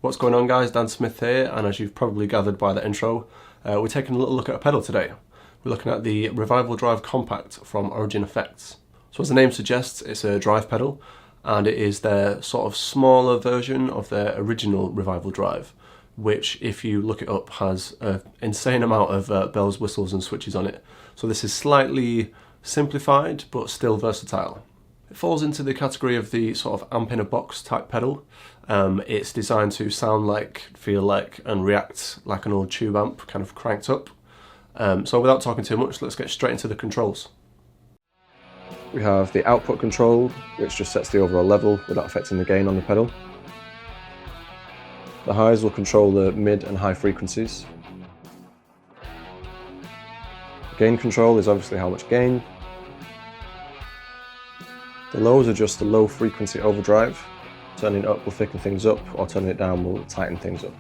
What's going on, guys? Dan Smith here, and as you've probably gathered by the intro, we're taking a little look at a pedal today. We're looking at the RevivalDRIVE Compact from Origin Effects. So as the name suggests, it's a drive pedal, and it is their sort of smaller version of their original RevivalDRIVE, which, if you look it up, has an insane amount of bells, whistles and switches on it. So this is slightly simplified, but still versatile. It falls into the category of the sort of amp in a box type pedal. It's designed to sound like, feel like, and react like an old tube amp, kind of cranked up. So without talking too much, let's get straight into the controls. We have the output control, which just sets the overall level without affecting the gain on the pedal. The highs will control the mid and high frequencies. The gain control is obviously how much gain. The lows are just the low frequency overdrive. Turning it up will thicken things up, or turning it down will tighten things up.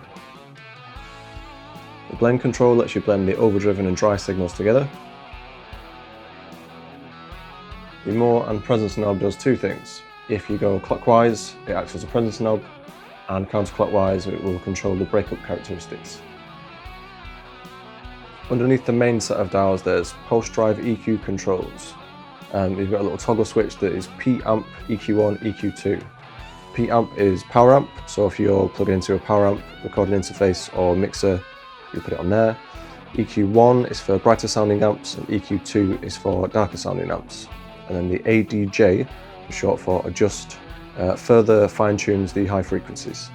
The blend control lets you blend the overdriven and dry signals together. The more and presence knob does two things. If you go clockwise, it acts as a presence knob, and counterclockwise, it will control the breakup characteristics. Underneath the main set of dials, there's post-drive EQ controls. You've got a little toggle switch that is P amp, EQ1, EQ2. P amp is power amp, so if you're plugging into a power amp recording interface or mixer, you put it on there. EQ1 is for brighter sounding amps, and EQ2 is for darker sounding amps. And then the ADJ is short for adjust, further fine tunes the high frequencies.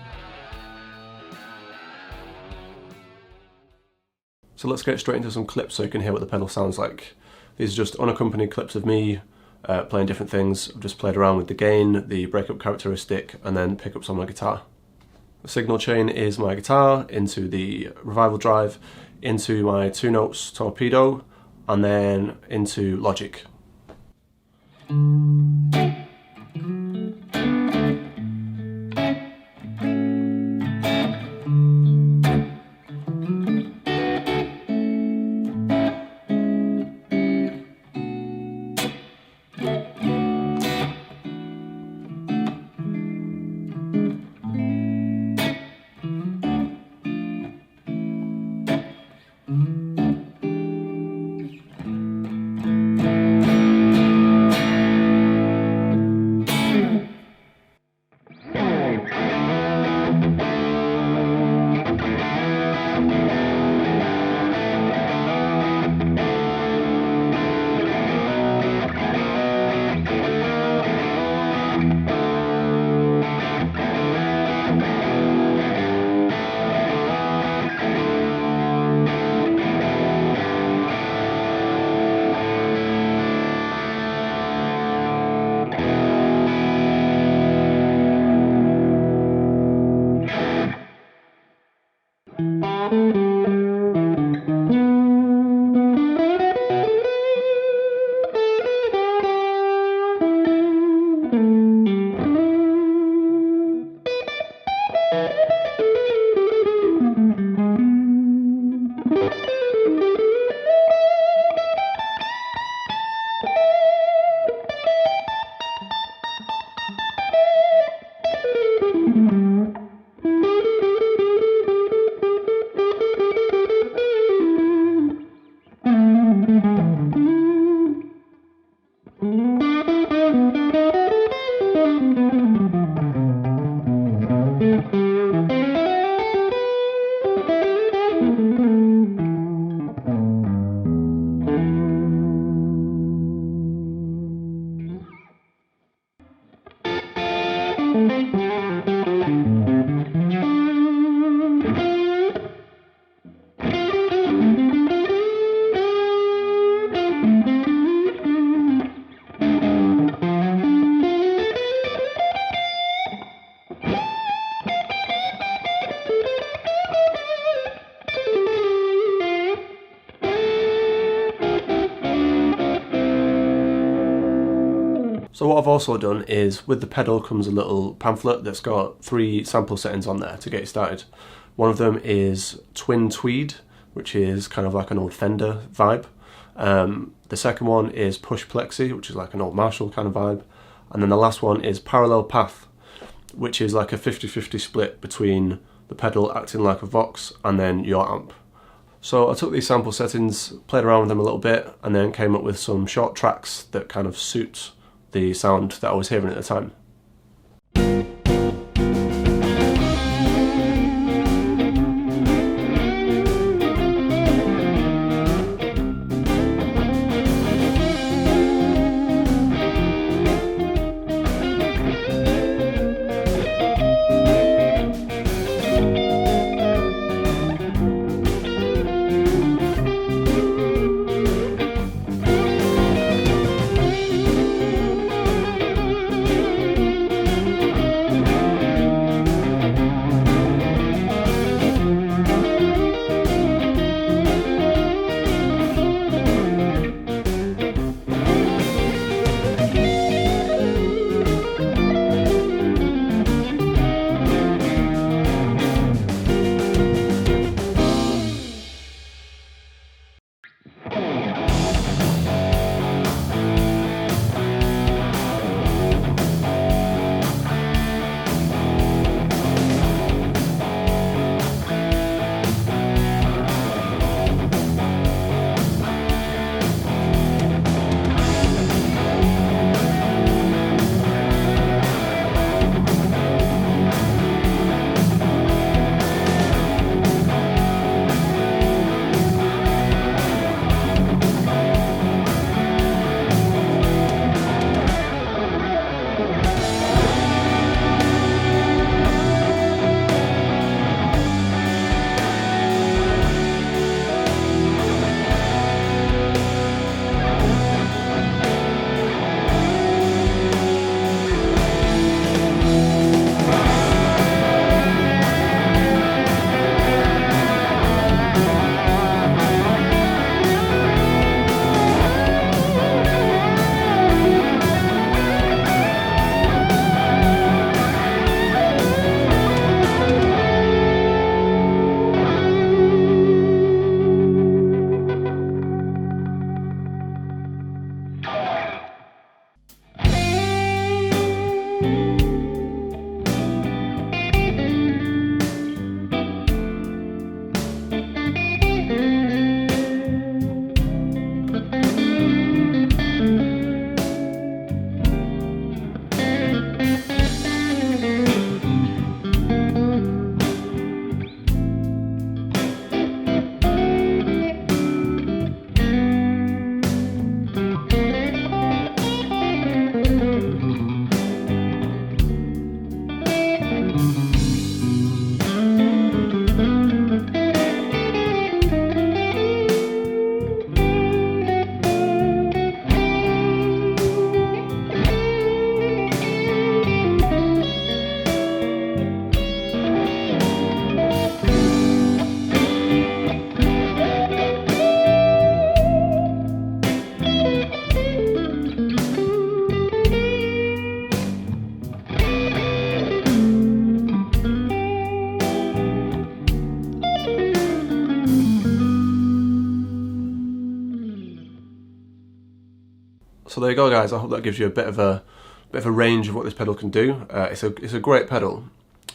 So let's get straight into some clips so you can hear what the pedal sounds like. These are just unaccompanied clips of me playing different things. I've just played around with the gain, the breakup characteristic, and then pickups on my guitar. The signal chain is my guitar, into the RevivalDRIVE, into my 2 notes torpedo, and then into Logic. So what I've also done is, with the pedal comes a little pamphlet that's got 3 sample settings on there to get you started. One of them is Twin Tweed, which is kind of like an old Fender vibe. The second one is Push Plexi, which is like an old Marshall kind of vibe. And then the last one is Parallel Path, which is like a 50-50 split between the pedal acting like a Vox, and then your amp. So I took these sample settings, played around with them a little bit, and then came up with some short tracks that kind of suit the sound that I was hearing at the time. So there you go, guys. I hope that gives you a bit of a range of what this pedal can do. It's a great pedal.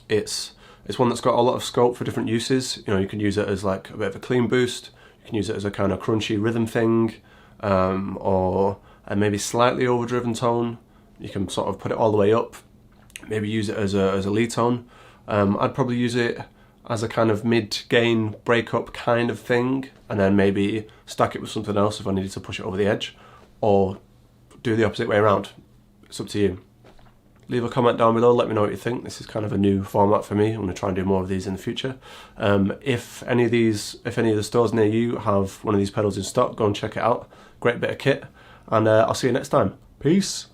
It's one that's got a lot of scope for different uses. You know, you can use it as like a bit of a clean boost. You can use it as a kind of crunchy rhythm thing, or a maybe slightly overdriven tone. You can sort of put it all the way up. Maybe use it as a lead tone. I'd probably use it as a kind of mid-gain breakup kind of thing, and then maybe stack it with something else if I needed to push it over the edge, or do the opposite way around. It's up to you. Leave a comment down below, let me know what you think. This is kind of a new format for me. I'm going to try and do more of these in the future. If any of the stores near you have one of these pedals in stock, go and check it out. Great bit of kit, and I'll see you next time. Peace.